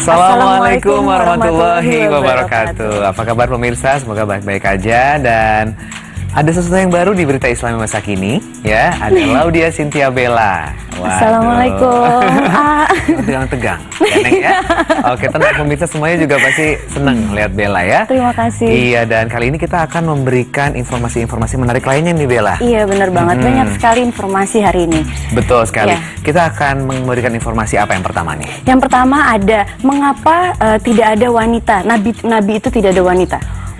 Assalamualaikum warahmatullahi wabarakatuh. Apa kabar pemirsa? Semoga baik-baik aja. Dan ada sesuatu yang baru di Berita Islami masa kini, ya. Ada Laudia Cynthia Bella. Waduh. Assalamualaikum. Tegang-tegang, ya. Oke, tenang pemirsa semuanya juga pasti senang lihat Bella ya. Terima kasih. Iya, dan kali ini kita akan memberikan informasi-informasi menarik lainnya nih Bella. Iya, benar banget. Banyak sekali informasi hari ini. Betul sekali. Ya. Kita akan memberikan informasi apa yang pertama nih? Yang pertama ada mengapa tidak ada wanita. Nabi itu tidak ada wanita.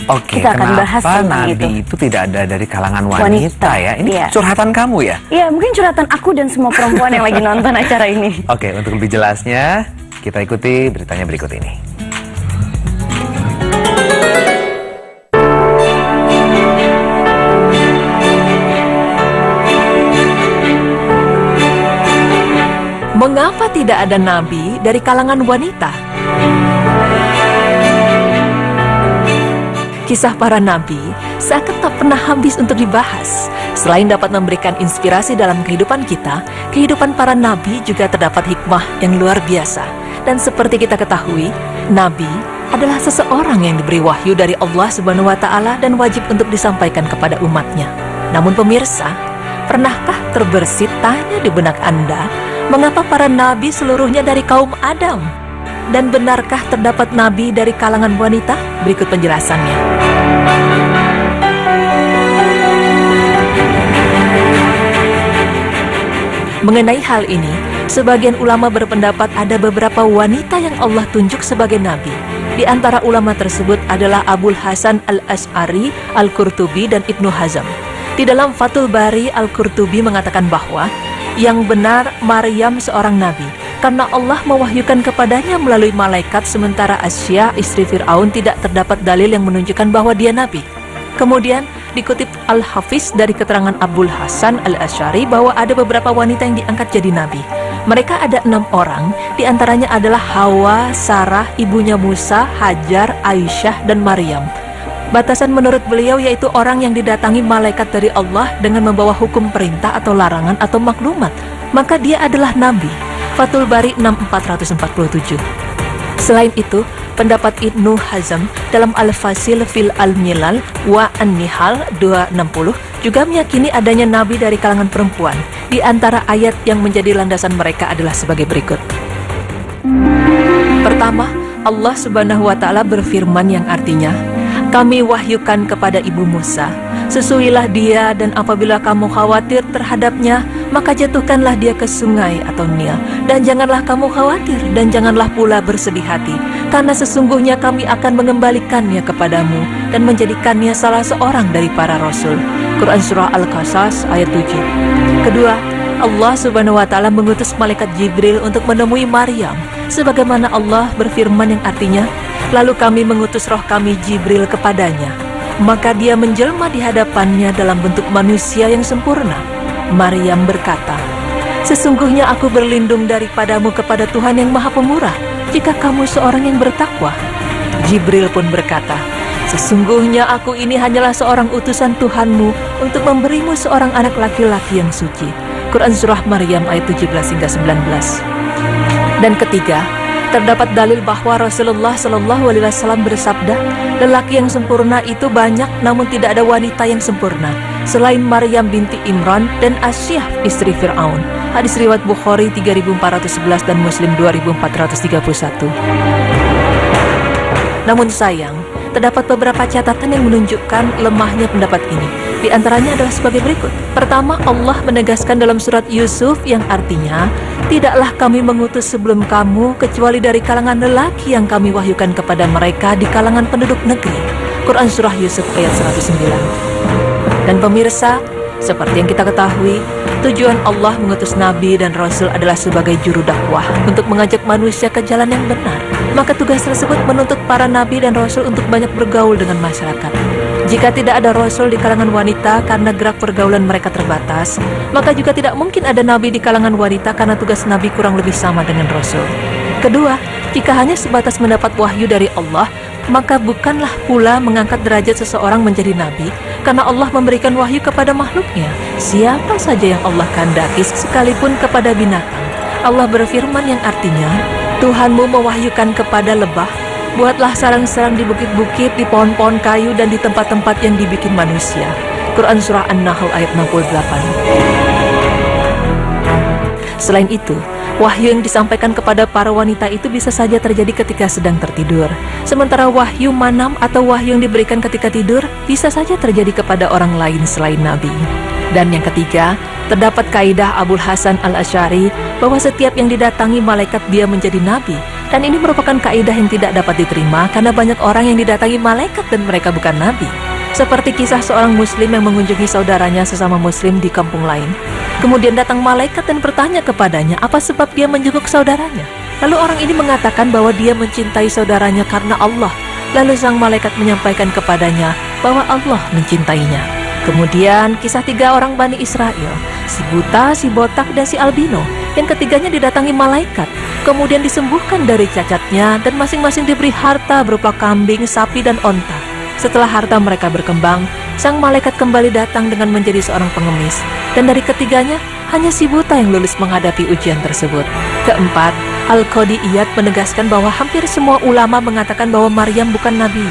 Oke, kita akan bahas tentang Nabi itu tidak ada dari kalangan wanita ya? Ini iya. Curhatan kamu ya? Iya, mungkin curhatan aku dan semua perempuan yang lagi nonton acara ini. Oke, untuk lebih jelasnya, kita ikuti beritanya berikut ini. Mengapa tidak ada nabi dari kalangan wanita? Kisah para nabi seakan tak pernah habis untuk dibahas. Selain dapat memberikan inspirasi dalam kehidupan kita, kehidupan para nabi juga terdapat hikmah yang luar biasa. Dan seperti kita ketahui, nabi adalah seseorang yang diberi wahyu dari Allah Subhanahu wa Ta'ala dan wajib untuk disampaikan kepada umatnya. Namun pemirsa, pernahkah terbersit tanya di benak Anda, mengapa para nabi seluruhnya dari kaum Adam? Dan benarkah terdapat nabi dari kalangan wanita? Berikut penjelasannya. Mengenai hal ini, sebagian ulama berpendapat ada beberapa wanita yang Allah tunjuk sebagai nabi. Di antara ulama tersebut adalah Abul Hasan Al-Asy'ari, Al-Qurtubi, dan Ibnu Hazm. Di dalam Fathul Bari, Al-Qurtubi mengatakan bahwa yang benar Maryam seorang nabi, karena Allah mewahyukan kepadanya melalui malaikat, sementara Asya, istri Fir'aun, tidak terdapat dalil yang menunjukkan bahwa dia nabi. Kemudian dikutip Al-Hafiz dari keterangan Abul Hasan Al-Asy'ari bahwa ada beberapa wanita yang diangkat jadi nabi. Mereka ada 6 orang, diantaranya adalah Hawa, Sarah, ibunya Musa, Hajar, Aisyah, dan Maryam. Batasan menurut beliau yaitu orang yang didatangi malaikat dari Allah dengan membawa hukum perintah atau larangan atau maklumat, maka dia adalah nabi. Fathul Bari 6447. Selain itu, pendapat Ibnu Hazm dalam Al-Fasil fil Al-Milal wa An-Nihal 260 juga meyakini adanya nabi dari kalangan perempuan. Di antara ayat yang menjadi landasan mereka adalah sebagai berikut. Pertama, Allah Subhanahu wa Ta'ala berfirman yang artinya, kami wahyukan kepada ibu Musa, susuilah dia, dan apabila kamu khawatir terhadapnya, maka jatuhkanlah dia ke sungai atau Nil. Dan janganlah kamu khawatir, dan janganlah pula bersedih hati, karena sesungguhnya kami akan mengembalikannya kepadamu, dan menjadikannya salah seorang dari para rasul. Quran Surah Al-Qasas ayat 7. Kedua, Allah Subhanahu wa Ta'ala mengutus malaikat Jibril untuk menemui Maryam, sebagaimana Allah berfirman yang artinya, lalu kami mengutus roh kami Jibril kepadanya, maka dia menjelma di hadapannya dalam bentuk manusia yang sempurna. Maryam berkata, sesungguhnya aku berlindung daripadamu kepada Tuhan yang Maha Pemurah, jika kamu seorang yang bertakwa. Jibril pun berkata, sesungguhnya aku ini hanyalah seorang utusan Tuhanmu untuk memberimu seorang anak laki-laki yang suci. Quran Surah Maryam ayat 17 hingga 19. Dan ketiga, terdapat dalil bahwa Rasulullah Shallallahu Alaihi Wasallam bersabda, lelaki yang sempurna itu banyak, namun tidak ada wanita yang sempurna selain Maryam binti Imran dan Asyah istri Fir'aun. Hadis riwayat Bukhari 3411 dan Muslim 2431. Namun sayang, terdapat beberapa catatan yang menunjukkan lemahnya pendapat ini. Di antaranya adalah sebagai berikut. Pertama, Allah menegaskan dalam surat Yusuf yang artinya, tidaklah kami mengutus sebelum kamu kecuali dari kalangan lelaki yang kami wahyukan kepada mereka di kalangan penduduk negeri. Quran Surah Yusuf ayat 109. Dan pemirsa, seperti yang kita ketahui, tujuan Allah mengutus Nabi dan Rasul adalah sebagai juru dakwah untuk mengajak manusia ke jalan yang benar. Maka tugas tersebut menuntut para Nabi dan Rasul untuk banyak bergaul dengan masyarakat. Jika tidak ada Rasul di kalangan wanita karena gerak pergaulan mereka terbatas, maka juga tidak mungkin ada Nabi di kalangan wanita karena tugas Nabi kurang lebih sama dengan Rasul. Kedua, jika hanya sebatas mendapat wahyu dari Allah, maka bukanlah pula mengangkat derajat seseorang menjadi Nabi, karena Allah memberikan wahyu kepada makhluknya, siapa saja yang Allah kehendaki sekalipun kepada binatang. Allah berfirman yang artinya, Tuhanmu mewahyukan kepada lebah, buatlah sarang-sarang di bukit-bukit, di pohon-pohon kayu, dan di tempat-tempat yang dibikin manusia. Quran Surah An-Nahl ayat 68. Selain itu, wahyu yang disampaikan kepada para wanita itu bisa saja terjadi ketika sedang tertidur. Sementara wahyu manam atau wahyu yang diberikan ketika tidur bisa saja terjadi kepada orang lain selain Nabi. Dan yang ketiga, terdapat kaidah Abul Hasan Al-Asy'ari bahwa setiap yang didatangi malaikat dia menjadi nabi. Dan ini merupakan kaidah yang tidak dapat diterima karena banyak orang yang didatangi malaikat dan mereka bukan nabi. Seperti kisah seorang muslim yang mengunjungi saudaranya sesama muslim di kampung lain. Kemudian datang malaikat dan bertanya kepadanya apa sebab dia menjenguk saudaranya. Lalu orang ini mengatakan bahwa dia mencintai saudaranya karena Allah. Lalu sang malaikat menyampaikan kepadanya bahwa Allah mencintainya. Kemudian kisah 3 orang Bani Israel, si buta, si botak, dan si albino, yang ketiganya didatangi malaikat, kemudian disembuhkan dari cacatnya dan masing-masing diberi harta berupa kambing, sapi, dan onta. Setelah harta mereka berkembang, sang malaikat kembali datang dengan menjadi seorang pengemis, dan dari ketiganya hanya si buta yang lulus menghadapi ujian tersebut. Keempat, Al-Qadiyat menegaskan bahwa hampir semua ulama mengatakan bahwa Maryam bukan nabi.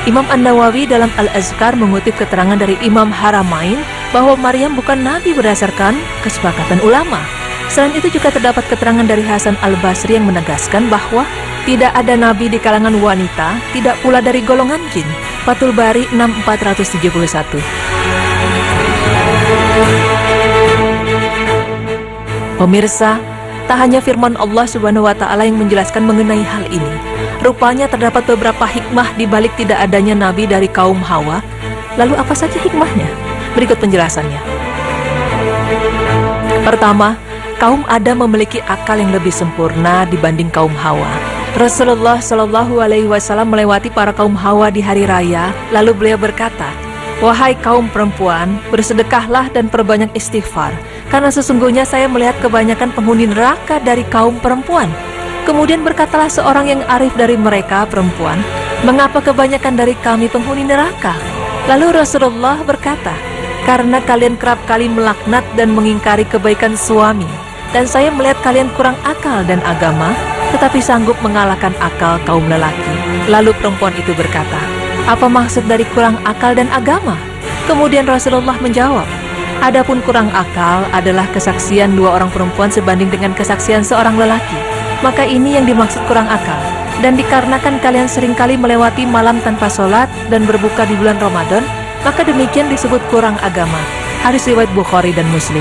Imam An-Nawawi dalam Al-Azkar mengutip keterangan dari Imam Haramain bahwa Maryam bukan nabi berdasarkan kesepakatan ulama. Selain itu juga terdapat keterangan dari Hasan Al-Basri yang menegaskan bahwa tidak ada nabi di kalangan wanita, tidak pula dari golongan jin. Fathul Bari 6471. Pemirsa, tak hanya firman Allah Subhanahu wa Ta'ala yang menjelaskan mengenai hal ini. Rupanya terdapat beberapa hikmah di balik tidak adanya nabi dari kaum Hawa. Lalu apa saja hikmahnya? Berikut penjelasannya. Pertama, kaum Adam memiliki akal yang lebih sempurna dibanding kaum Hawa. Rasulullah Shallallahu Alaihi Wasallam melewati para kaum Hawa di hari raya, lalu beliau berkata, "Wahai kaum perempuan, bersedekahlah dan perbanyak istighfar, karena sesungguhnya saya melihat kebanyakan penghuni neraka dari kaum perempuan." Kemudian berkatalah seorang yang arif dari mereka, perempuan, "Mengapa kebanyakan dari kami penghuni neraka?" Lalu Rasulullah berkata, "Karena kalian kerap kali melaknat dan mengingkari kebaikan suami, dan saya melihat kalian kurang akal dan agama, tetapi sanggup mengalahkan akal kaum lelaki." Lalu perempuan itu berkata, "Apa maksud dari kurang akal dan agama?" Kemudian Rasulullah menjawab, "Adapun kurang akal adalah kesaksian 2 orang perempuan sebanding dengan kesaksian seorang lelaki. Maka ini yang dimaksud kurang akal. Dan dikarenakan kalian seringkali melewati malam tanpa sholat dan berbuka di bulan Ramadan, maka demikian disebut kurang agama." Hadis riwayat Bukhari dan Muslim.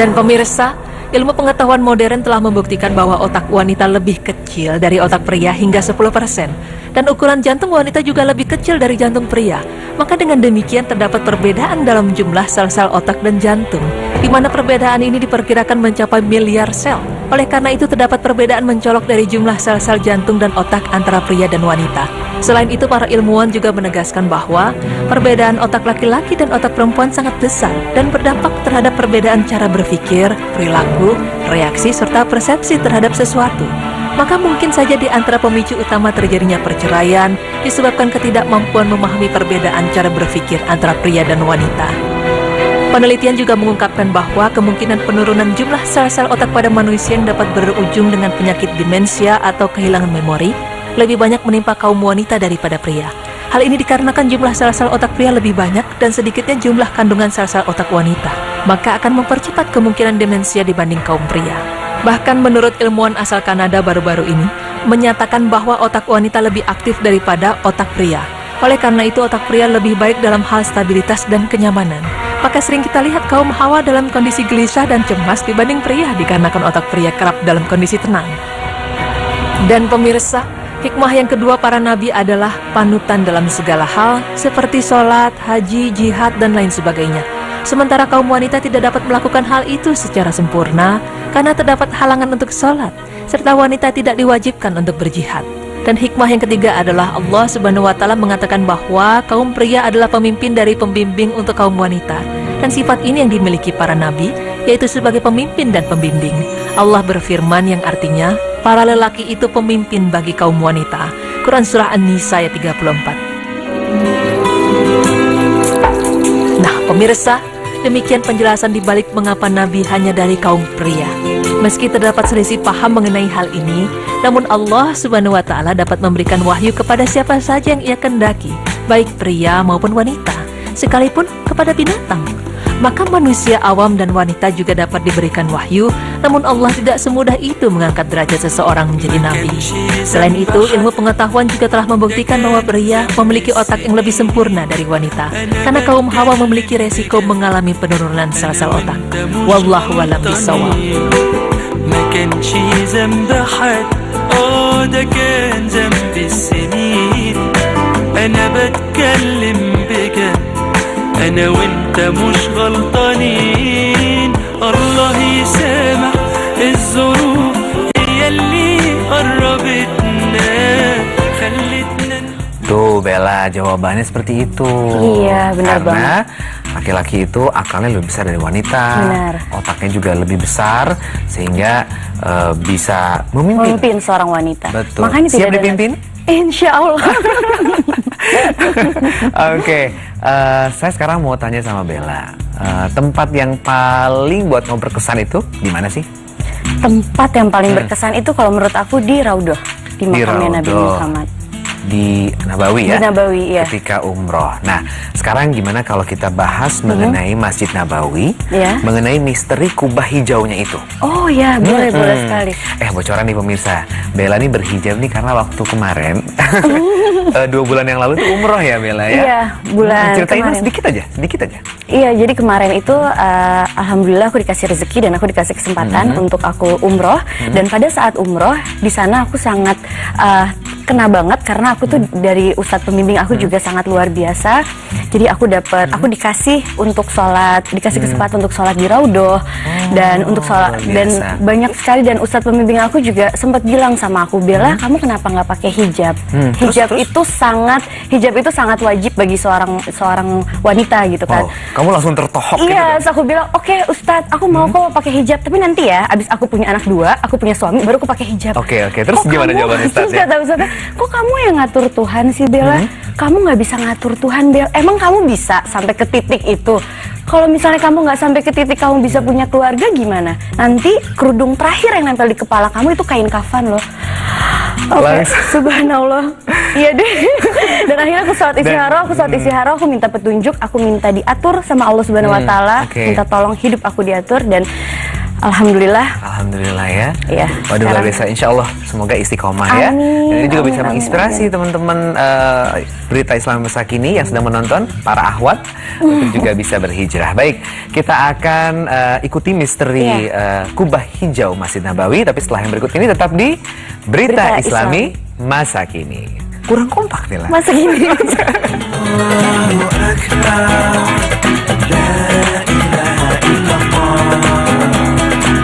Dan pemirsa, ilmu pengetahuan modern telah membuktikan bahwa otak wanita lebih kecil dari otak pria hingga 10%. Dan ukuran jantung wanita juga lebih kecil dari jantung pria. Maka dengan demikian terdapat perbedaan dalam jumlah sel-sel otak dan jantung, di mana perbedaan ini diperkirakan mencapai miliar sel. Oleh karena itu terdapat perbedaan mencolok dari jumlah sel-sel jantung dan otak antara pria dan wanita. Selain itu para ilmuwan juga menegaskan bahwa perbedaan otak laki-laki dan otak perempuan sangat besar dan berdampak terhadap perbedaan cara berpikir, perilaku, reaksi, serta persepsi terhadap sesuatu. Maka mungkin saja di antara pemicu utama terjadinya perceraian disebabkan ketidakmampuan memahami perbedaan cara berpikir antara pria dan wanita. Penelitian juga mengungkapkan bahwa kemungkinan penurunan jumlah sel-sel otak pada manusia yang dapat berujung dengan penyakit demensia atau kehilangan memori lebih banyak menimpa kaum wanita daripada pria. Hal ini dikarenakan jumlah sel-sel otak pria lebih banyak dan sedikitnya jumlah kandungan sel-sel otak wanita, maka akan mempercepat kemungkinan demensia dibanding kaum pria. Bahkan menurut ilmuwan asal Kanada baru-baru ini menyatakan bahwa otak wanita lebih aktif daripada otak pria. Oleh karena itu otak pria lebih baik dalam hal stabilitas dan kenyamanan. Maka sering kita lihat kaum Hawa dalam kondisi gelisah dan cemas dibanding pria dikarenakan otak pria kerap dalam kondisi tenang. Dan pemirsa, hikmah yang kedua para nabi adalah panutan dalam segala hal seperti sholat, haji, jihad, dan lain sebagainya. Sementara kaum wanita tidak dapat melakukan hal itu secara sempurna karena terdapat halangan untuk sholat, serta wanita tidak diwajibkan untuk berjihad. Dan hikmah yang ketiga adalah Allah Subhanahu wa Ta'ala mengatakan bahwa kaum pria adalah pemimpin dari pembimbing untuk kaum wanita. Dan sifat ini yang dimiliki para nabi, yaitu sebagai pemimpin dan pembimbing. Allah berfirman yang artinya, para lelaki itu pemimpin bagi kaum wanita. Quran Surah An-Nisa ayat 34. Nah pemirsa, Demikian penjelasan dibalik mengapa Nabi hanya dari kaum pria. Meski terdapat selisih paham mengenai hal ini, namun Allah Subhanahu wa Ta'ala dapat memberikan wahyu kepada siapa saja yang Ia kehendaki, baik pria maupun wanita, sekalipun kepada binatang. Maka manusia awam dan wanita juga dapat diberikan wahyu, namun Allah tidak semudah itu mengangkat derajat seseorang menjadi nabi. Selain itu, ilmu pengetahuan juga telah membuktikan bahwa pria memiliki otak yang lebih sempurna dari wanita, karena kaum Hawa memiliki resiko mengalami penurunan sel-sel otak. Wallahu a'lam bishawab. ما كانش ذنب حد ده كان ذنب السنين انا بتكلم بجد انا وانت مش غلطانين الله يسامح الظروف هي اللي قربتنا خلتنا. Tuh Bella, jawabannya seperti itu. Iya, benar Karena laki-laki itu akalnya lebih besar dari wanita. Benar. Otaknya juga lebih besar sehingga bisa memimpin. Memimpin seorang wanita. Betul. Makanya Siap tidak ada dipimpin? Insya Allah. Oke, saya sekarang mau tanya sama Bella. Tempat yang paling buat kamu berkesan itu di mana sih? Tempat yang paling berkesan itu kalau menurut aku di Raudhah, di makamnya Nabi Raudhah. Muhammad. Di Nabawi ya? Di Nabawi, ya. Ketika umroh. Nah, sekarang gimana kalau kita bahas mengenai Masjid Nabawi, Ya. mengenai misteri kubah hijaunya itu? Oh ya, boleh sekali. Bocoran nih pemirsa, Bella nih berhijab nih karena waktu kemarin 2 bulan yang lalu tuh umroh ya Bella ya? Iya, bulan Ceritain kemarin. sedikit aja. Iya, jadi kemarin itu alhamdulillah aku dikasih rezeki dan aku dikasih kesempatan untuk aku umroh. Dan pada saat umroh di sana aku sangat kena banget karena aku tuh dari ustadz pembimbing aku juga sangat luar biasa. Jadi aku dikasih untuk sholat, dikasih kesempatan untuk sholat di Raudhah dan untuk sholat luar dan biasa. banyak sekali. Dan ustadz pembimbing aku juga sempat bilang sama aku, Bella, kamu kenapa nggak pakai hijab? Hijab itu sangat wajib bagi seorang wanita gitu kan. Oh, kamu langsung tertohok gitu Iya, dong? terus aku bilang, oke Ustadz, aku mau kok pakai hijab, tapi nanti ya, abis aku punya anak 2, aku punya suami, baru aku pakai hijab. Oke. Terus Kok gimana kamu- jawaban Terus Ustadznya? kata Ustadznya, kok kamu yang ngatur Tuhan sih Bella? Kamu nggak bisa ngatur Tuhan Bella. Emang kamu bisa sampai ke titik itu? Kalau misalnya kamu nggak sampai ke titik kamu bisa punya keluarga gimana? Nanti kerudung terakhir yang nempel di kepala kamu itu kain kafan loh. Oke, subhanallah. Iya deh. Dan akhirnya aku sholat istihara, aku minta petunjuk, aku minta diatur sama Allah Subhanahu wa Ta'ala, Oke. minta tolong hidup aku diatur dan alhamdulillah. Alhamdulillah ya. Iya, Waduh, luar sekarang- biasa. Insya Allah semoga istiqomah ya. Amin, Dan ini juga amin, bisa amin, menginspirasi teman-teman berita Islam masa kini yang sedang menonton, para ahwat untuk juga bisa berhijrah. Baik, kita akan ikuti misteri kubah hijau Masjid Nabawi. Tapi setelah yang berikut ini tetap di Berita Berita Islami Masa Kini. Kurang kompak nih lah. Masa gini.